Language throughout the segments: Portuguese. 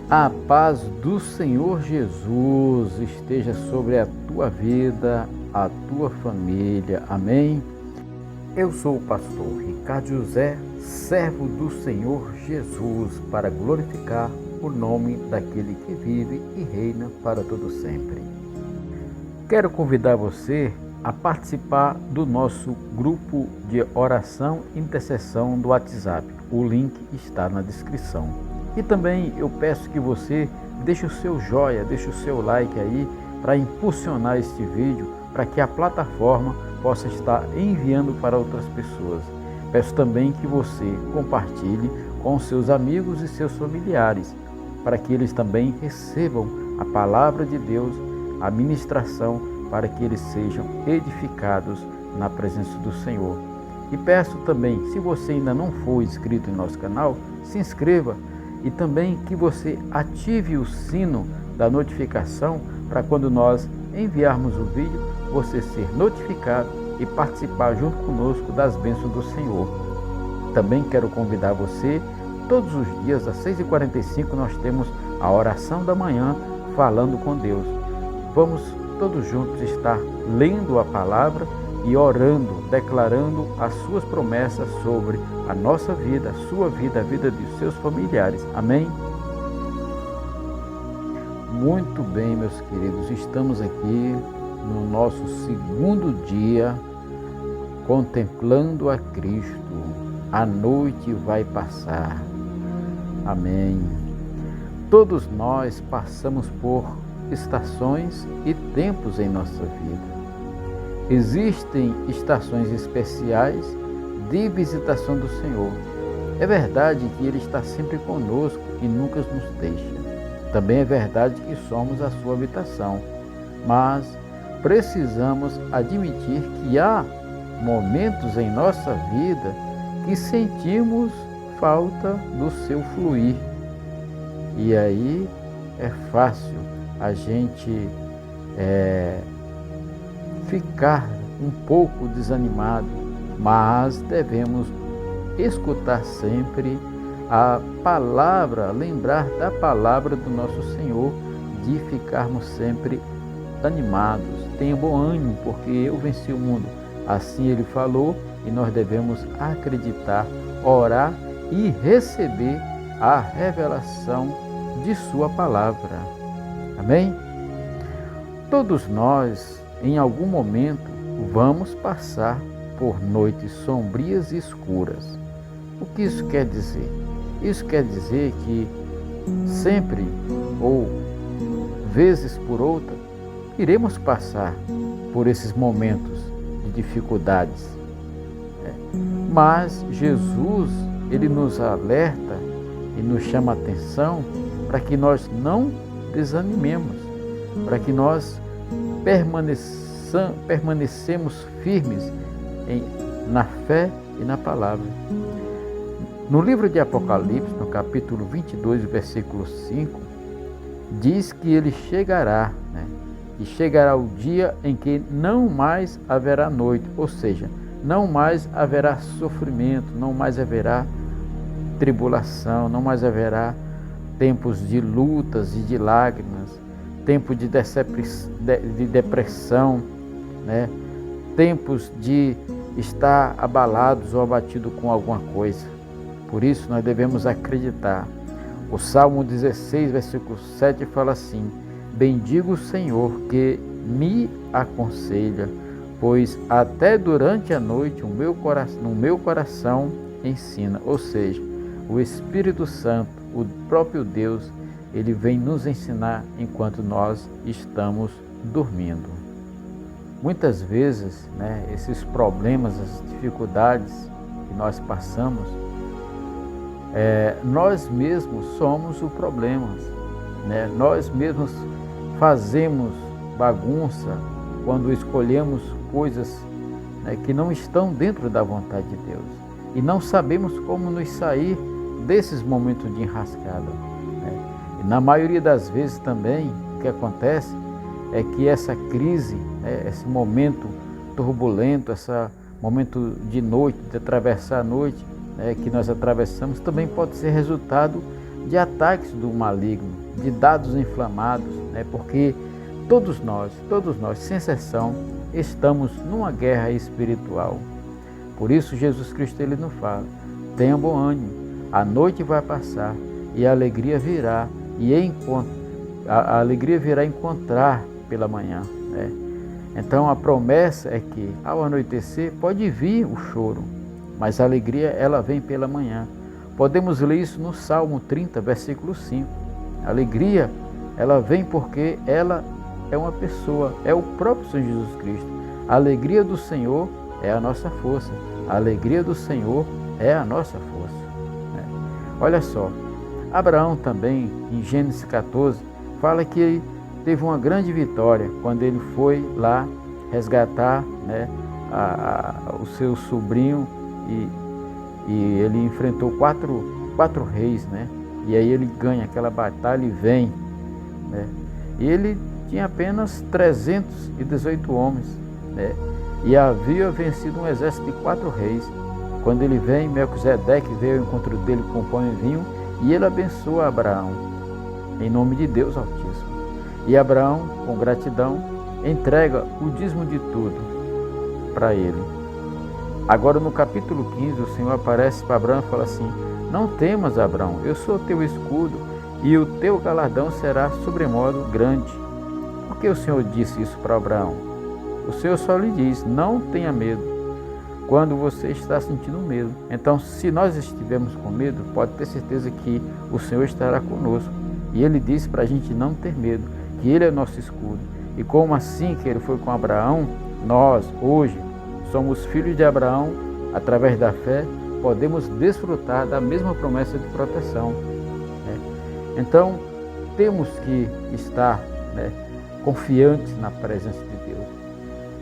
A paz do Senhor Jesus esteja sobre a tua vida, a tua família. Amém? Eu sou o pastor Ricardo José, servo do Senhor Jesus, para glorificar o nome daquele que vive e reina para todo sempre. Quero convidar você a participar do nosso grupo de oração e intercessão do WhatsApp. O link está na descrição. E também eu peço que você deixe o seu joia, deixe o seu like aí para impulsionar este vídeo, para que a plataforma possa estar enviando para outras pessoas. Peço também que você compartilhe com seus amigos e seus familiares, para que eles também recebam a palavra de Deus, a ministração, para que eles sejam edificados na presença do Senhor. E peço também, se você ainda não for inscrito em nosso canal, se inscreva e também que você ative o sino da notificação para quando nós enviarmos o vídeo, você ser notificado e participar junto conosco das bênçãos do Senhor. Também quero convidar você, todos os dias às 6h45 nós temos a oração da manhã falando com Deus. Vamos todos juntos estar lendo a palavra e orando, declarando as suas promessas sobre a nossa vida, a sua vida, a vida de seus familiares. Amém? Muito bem, meus queridos, estamos aqui no nosso segundo dia contemplando a Cristo. A noite vai passar. Amém. Todos nós passamos por estações e tempos em nossa vida. Existem estações especiais de visitação do Senhor. É verdade que Ele está sempre conosco e nunca nos deixa. Também é verdade que somos a sua habitação. Mas precisamos admitir que há momentos em nossa vida que sentimos falta do seu fluir. E aí é fácil a gente ficar um pouco desanimado, mas devemos escutar sempre a palavra, lembrar da palavra do nosso Senhor, de ficarmos sempre animados. Tenha bom ânimo, porque eu venci o mundo. Assim Ele falou, e nós devemos acreditar, orar e receber a revelação de sua palavra. Amém? Todos nós, em algum momento, vamos passar por noites sombrias e escuras. O que isso quer dizer? Isso quer dizer que sempre, ou vezes por outra, iremos passar por esses momentos de dificuldades. Mas Jesus, Ele nos alerta e nos chama a atenção para que nós não desanimemos, para que nós permanecemos firmes na fé e na palavra. No livro de Apocalipse, no capítulo 22, versículo 5, diz que Ele chegará, e chegará o dia em que não mais haverá noite, ou seja, não mais haverá sofrimento, não mais haverá tribulação, não mais haverá tempos de lutas e de lágrimas, tempo de depressão, tempos de estar abalados ou abatidos com alguma coisa. Por isso nós devemos acreditar. O Salmo 16, versículo 7 fala assim: bendigo o Senhor que me aconselha, pois até durante a noite no meu coração ensina. Ou seja, o Espírito Santo, o próprio Deus, Ele vem nos ensinar enquanto nós estamos dormindo. Muitas vezes, esses problemas, as dificuldades que nós passamos, nós mesmos somos o problema. Nós mesmos fazemos bagunça quando escolhemos coisas que não estão dentro da vontade de Deus. E não sabemos como nos sair desses momentos de enrascada. E na maioria das vezes também, o que acontece é que essa crise, esse momento turbulento, esse momento de noite, de atravessar a noite, que nós atravessamos, também pode ser resultado de ataques do maligno, de dados inflamados, né? Porque todos nós, sem exceção, estamos numa guerra espiritual. Por isso Jesus Cristo ele nos fala: tenha bom ânimo, a noite vai passar e a alegria virá, a alegria virá encontrar pela manhã, né? Então a promessa é que ao anoitecer pode vir o choro, mas a alegria ela vem pela manhã. Podemos ler isso no Salmo 30, versículo 5. A alegria ela vem porque ela é uma pessoa, é o próprio Senhor Jesus Cristo. A alegria do Senhor é a nossa força. A alegria do Senhor é a nossa força, né? Olha só, Abraão também, em Gênesis 14, fala que ele teve uma grande vitória quando ele foi lá resgatar, né, o seu sobrinho e ele enfrentou quatro reis, né? E aí ele ganha aquela batalha e vem, né? E ele tinha apenas 318 homens, né? E havia vencido um exército de 4 reis. Quando ele vem, Melquisedeque veio ao encontro dele com pão e vinho e ele abençoa Abraão, em nome de Deus Altíssimo. E Abraão, com gratidão, entrega o dízimo de tudo para ele. Agora no capítulo 15, o Senhor aparece para Abraão e fala assim: não temas, Abraão, eu sou teu escudo e o teu galardão será sobremodo grande. Por que o Senhor disse isso para Abraão? O Senhor só lhe diz: não tenha medo, quando você está sentindo medo. Então, se nós estivermos com medo, pode ter certeza que o Senhor estará conosco. E Ele disse para a gente não ter medo, que Ele é nosso escudo. E como assim que Ele foi com Abraão, nós, hoje, somos filhos de Abraão, através da fé, podemos desfrutar da mesma promessa de proteção, né? Então, temos que estar, né, confiantes na presença de Deus.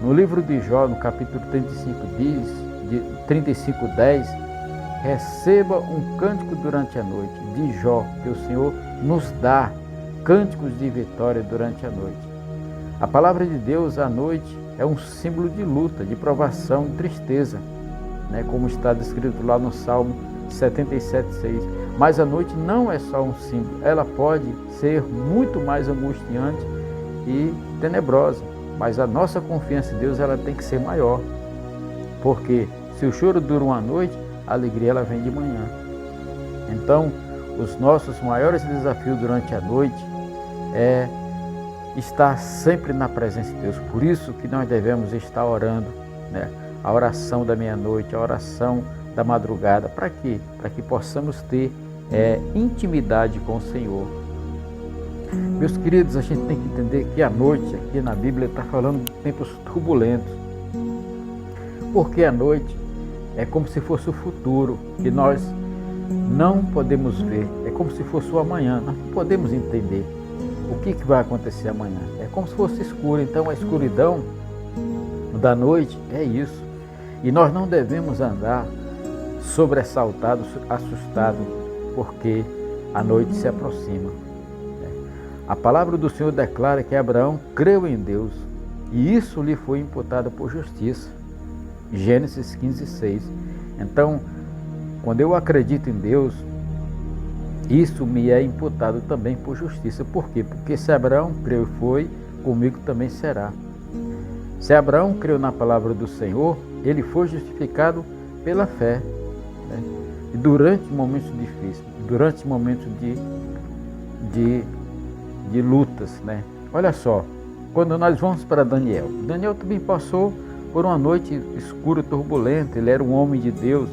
No livro de Jó, no capítulo 35:10, receba um cântico durante a noite, de Jó, que o Senhor nos dá cânticos de vitória durante a noite. A palavra de Deus à noite é um símbolo de luta, de provação, de tristeza, né? Como está descrito lá no Salmo 77:6. Mas a noite não é só um símbolo, ela pode ser muito mais angustiante e tenebrosa. Mas a nossa confiança em Deus ela tem que ser maior, porque se o choro dura uma noite, a alegria ela vem de manhã. Então, os nossos maiores desafios durante a noite é estar sempre na presença de Deus. Por isso que nós devemos estar orando, né? A oração da meia-noite, a oração da madrugada. Para quê? Para que possamos ter intimidade com o Senhor. Meus queridos, a gente tem que entender que a noite, aqui na Bíblia, está falando de tempos turbulentos. Porque a noite é como se fosse o futuro, que nós não podemos ver. É como se fosse o amanhã, nós não podemos entender o que vai acontecer amanhã. É como se fosse escuro. Então a escuridão da noite é isso. E nós não devemos andar sobressaltados, assustados, porque a noite se aproxima. A palavra do Senhor declara que Abraão creu em Deus e isso lhe foi imputado por justiça. Gênesis 15:6. Então, quando eu acredito em Deus, isso me é imputado também por justiça. Por quê? Porque se Abraão creu e foi, comigo também será. Se Abraão creu na palavra do Senhor, ele foi justificado pela fé, né? E durante momentos difíceis, durante momentos de lutas, né? Olha só, quando nós vamos para Daniel também passou por uma noite escura, turbulenta. Ele era um homem de Deus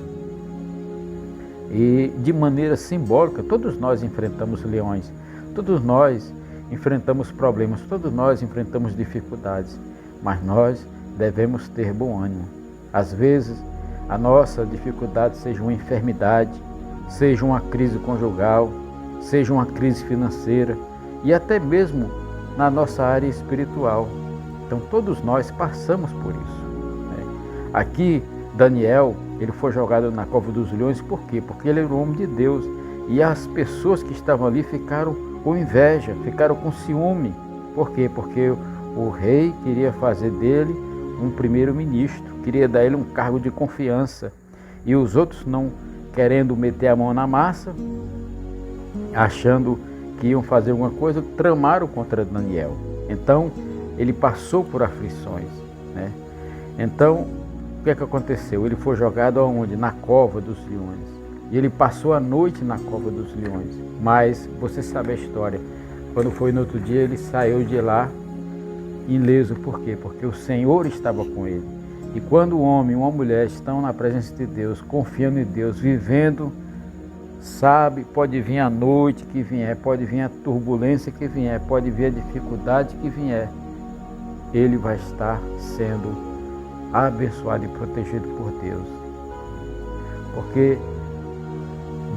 e de maneira simbólica todos nós enfrentamos leões, todos nós enfrentamos problemas, todos nós enfrentamos dificuldades, mas nós devemos ter bom ânimo. Às vezes a nossa dificuldade seja uma enfermidade, seja uma crise conjugal, seja uma crise financeira e até mesmo na nossa área espiritual. Então todos nós passamos por isso, né? Aqui Daniel, ele foi jogado na cova dos leões. Por quê? Porque ele era um homem de Deus e as pessoas que estavam ali ficaram com inveja, ficaram com ciúme. Por quê? Porque o rei queria fazer dele um primeiro-ministro, queria dar ele um cargo de confiança, e os outros, não querendo meter a mão na massa, achando que iam fazer alguma coisa, tramaram contra Daniel. Então, ele passou por aflições, né? Então, o que é que aconteceu? Ele foi jogado aonde? Na cova dos leões. E ele passou a noite na cova dos leões. Mas, você sabe a história, quando foi no outro dia, ele saiu de lá ileso. Por quê? Porque o Senhor estava com ele. E quando o homem e uma mulher estão na presença de Deus, confiando em Deus, vivendo, sabe, pode vir a noite que vier, pode vir a turbulência que vier, pode vir a dificuldade que vier, ele vai estar sendo abençoado e protegido por Deus. Porque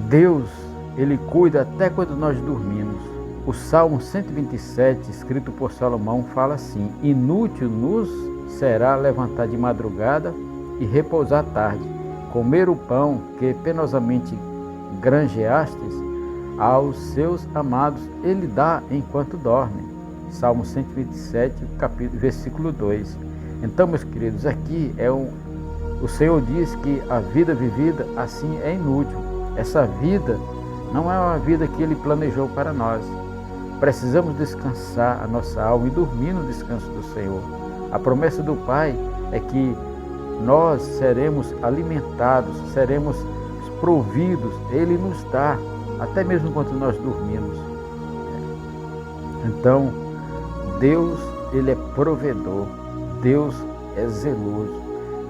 Deus, Ele cuida até quando nós dormimos. O Salmo 127, escrito por Salomão, fala assim: inútil nos será levantar de madrugada e repousar à tarde, comer o pão que penosamente granjeastes, aos seus amados Ele dá enquanto dormem. Salmo 127, versículo 2. Então, meus queridos, aqui o Senhor diz que a vida vivida assim é inútil. Essa vida não é uma vida que Ele planejou para nós. Precisamos descansar a nossa alma e dormir no descanso do Senhor. A promessa do Pai é que nós seremos alimentados, seremos providos, Ele nos dá, até mesmo quando nós dormimos. Então, Deus, Ele é provedor, Deus é zeloso.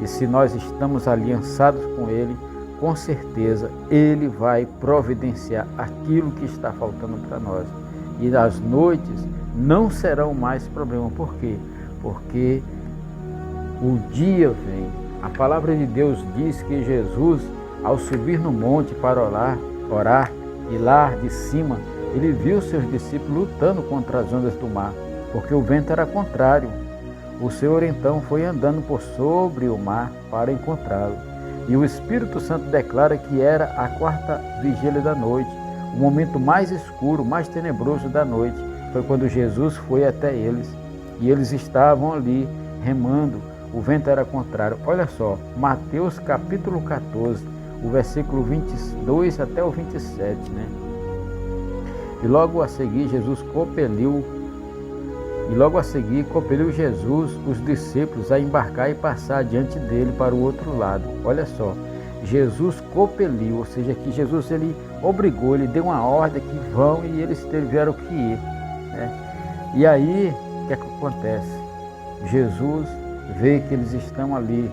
E se nós estamos aliançados com Ele, com certeza Ele vai providenciar aquilo que está faltando para nós. E as noites não serão mais problema. Por quê? Porque o dia vem. A palavra de Deus diz que Jesus, ao subir no monte para orar, e lá de cima, ele viu seus discípulos lutando contra as ondas do mar, porque o vento era contrário. O Senhor então foi andando por sobre o mar para encontrá-lo. E o Espírito Santo declara que era a 4ª vigília da noite, o momento mais escuro, mais tenebroso da noite. Foi quando Jesus foi até eles, e eles estavam ali remando, o vento era contrário. Olha só, Mateus capítulo 14, o versículo 22 até o 27, né? E logo a seguir compeliu Jesus os discípulos a embarcar e passar diante dele para o outro lado. Olha só, Jesus compeliu, ou seja, que Jesus ele obrigou, ele deu uma ordem que vão e eles tiveram que ir, né? E aí, o que é que acontece? Jesus vê que eles estão ali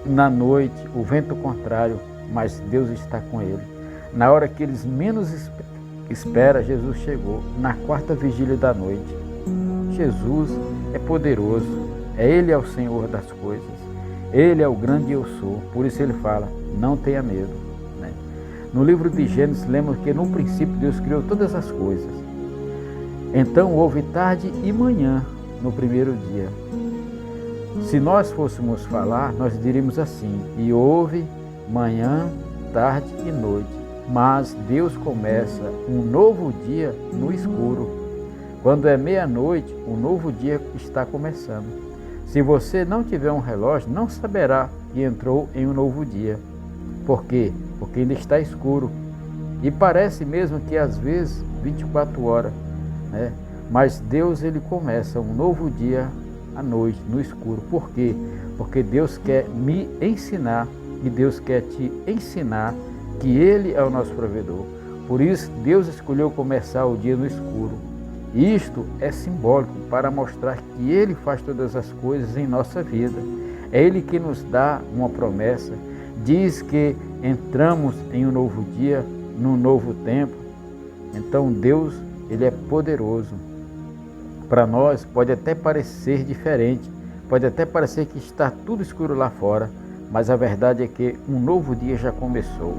na noite, o vento contrário, mas Deus está com ele. Na hora que eles menos esperam, Jesus chegou, na 4ª vigília da noite. Jesus é poderoso, Ele é o Senhor das coisas, Ele é o grande eu sou, por isso Ele fala, não tenha medo, né? No livro de Gênesis, lemos que no princípio Deus criou todas as coisas. Então houve tarde e manhã no primeiro dia. Se nós fôssemos falar, nós diríamos assim: e houve manhã, tarde e noite. Mas Deus começa um novo dia no escuro. Quando é meia-noite, um novo dia está começando. Se você não tiver um relógio, não saberá que entrou em um novo dia. Por quê? Porque ainda está escuro. E parece mesmo que às vezes 24 horas, né? Mas Deus ele começa um novo dia à noite, no escuro. Por quê? Porque Deus quer me ensinar e Deus quer te ensinar que Ele é o nosso provedor. Por isso, Deus escolheu começar o dia no escuro. Isto é simbólico para mostrar que Ele faz todas as coisas em nossa vida. É Ele que nos dá uma promessa, diz que entramos em um novo dia, num novo tempo. Então Deus, Ele é poderoso. Para nós pode até parecer diferente, pode até parecer que está tudo escuro lá fora, mas a verdade é que um novo dia já começou.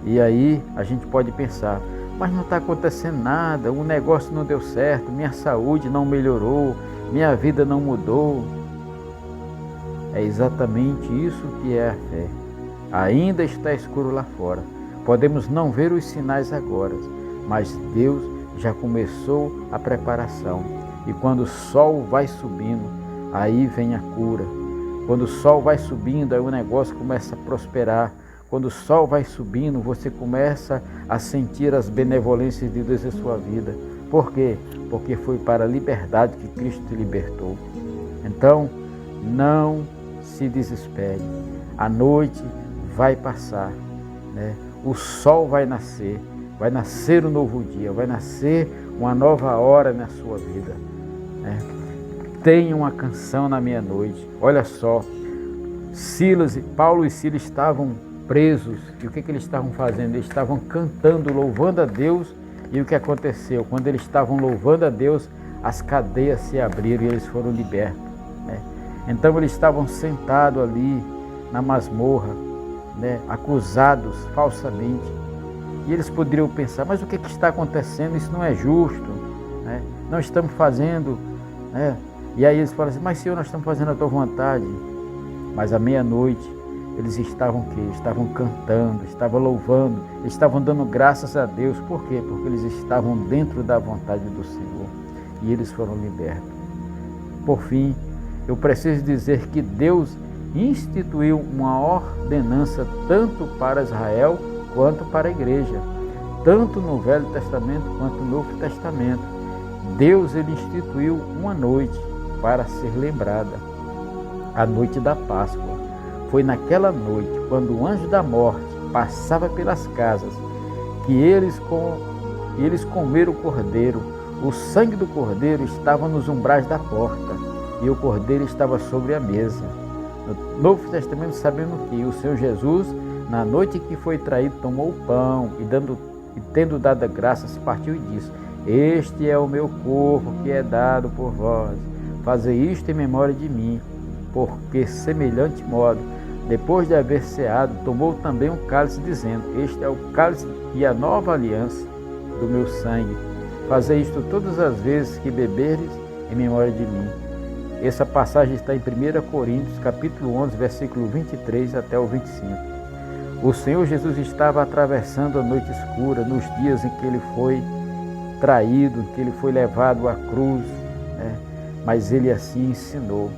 E aí a gente pode pensar, mas não está acontecendo nada, o negócio não deu certo, minha saúde não melhorou, minha vida não mudou. É exatamente isso que é a fé. Ainda está escuro lá fora, podemos não ver os sinais agora, mas Deus já começou a preparação. E quando o sol vai subindo, aí vem a cura. Quando o sol vai subindo, aí o negócio começa a prosperar, quando o sol vai subindo, você começa a sentir as benevolências de Deus em sua vida. Por quê? Porque foi para a liberdade que Cristo te libertou. Então, não se desespere. A noite vai passar, né? O sol vai nascer um novo dia, vai nascer uma nova hora na sua vida, né? Tenha uma canção na meia-noite. Olha só, Paulo e Silas estavam presos, e o que eles estavam fazendo? Eles estavam cantando, louvando a Deus, e o que aconteceu? Quando eles estavam louvando a Deus, as cadeias se abriram e eles foram libertos, né? Então eles estavam sentados ali na masmorra, né, acusados falsamente, e eles poderiam pensar, mas o que está acontecendo? Isso não é justo, né? Não estamos fazendo, né? E aí eles falam assim, mas Senhor, nós estamos fazendo a tua vontade. Mas à meia-noite eles estavam o quê? Estavam cantando, estavam louvando, estavam dando graças a Deus. Por quê? Porque eles estavam dentro da vontade do Senhor e eles foram libertos. Por fim, eu preciso dizer que Deus instituiu uma ordenança tanto para Israel quanto para a igreja, tanto no Velho Testamento quanto no Novo Testamento. Deus ele instituiu uma noite para ser lembrada, a noite da Páscoa. Foi naquela noite, quando o anjo da morte passava pelas casas, que eles comeram o cordeiro. O sangue do cordeiro estava nos umbrais da porta e o cordeiro estava sobre a mesa. No Novo Testamento sabemos que o Senhor Jesus, na noite que foi traído, tomou o pão e tendo dado graças, partiu e disse, este é o meu corpo que é dado por vós. Fazei isto em memória de mim. Porque semelhante modo, depois de haver ceado, tomou também um cálice, dizendo, este é o cálice e a nova aliança do meu sangue. Fazei isto todas as vezes que beberdes em memória de mim. Essa passagem está em 1 Coríntios, capítulo 11, versículo 23 até o 25. O Senhor Jesus estava atravessando a noite escura, nos dias em que ele foi traído, que ele foi levado à cruz, né? Mas ele assim ensinou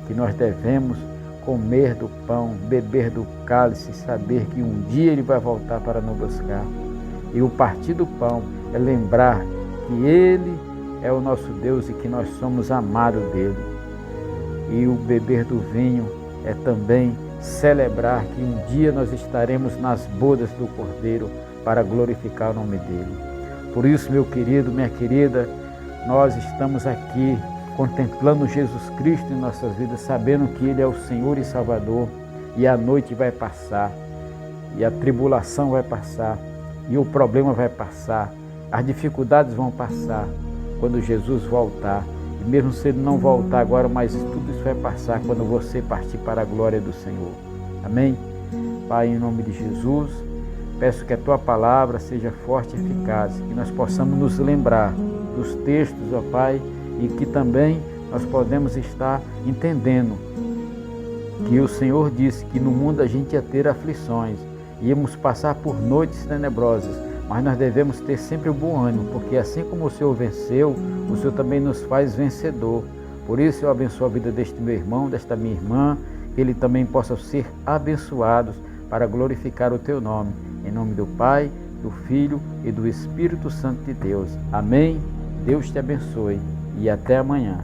que nós devemos comer do pão, beber do cálice, saber que um dia ele vai voltar para nos buscar. E o partir do pão é lembrar que ele é o nosso Deus e que nós somos amados dele. E o beber do vinho é também celebrar que um dia nós estaremos nas bodas do Cordeiro para glorificar o nome dele. Por isso, meu querido, minha querida, nós estamos aqui contemplando Jesus Cristo em nossas vidas, sabendo que ele é o Senhor e Salvador, e a noite vai passar, e a tribulação vai passar, e o problema vai passar, as dificuldades vão passar quando Jesus voltar. E mesmo se ele não voltar agora, mas tudo isso vai passar quando você partir para a glória do Senhor. Amém? Pai, em nome de Jesus, peço que a tua palavra seja forte e eficaz, que nós possamos nos lembrar dos textos, ó Pai, e que também nós podemos estar entendendo que o Senhor disse que no mundo a gente ia ter aflições, íamos passar por noites tenebrosas, mas nós devemos ter sempre o bom ânimo, porque assim como o Senhor venceu, o Senhor também nos faz vencedor. Por isso eu abençoo a vida deste meu irmão, desta minha irmã, que ele também possa ser abençoados para glorificar o teu nome. Em nome do Pai, do Filho e do Espírito Santo de Deus. Amém. Deus te abençoe e até amanhã.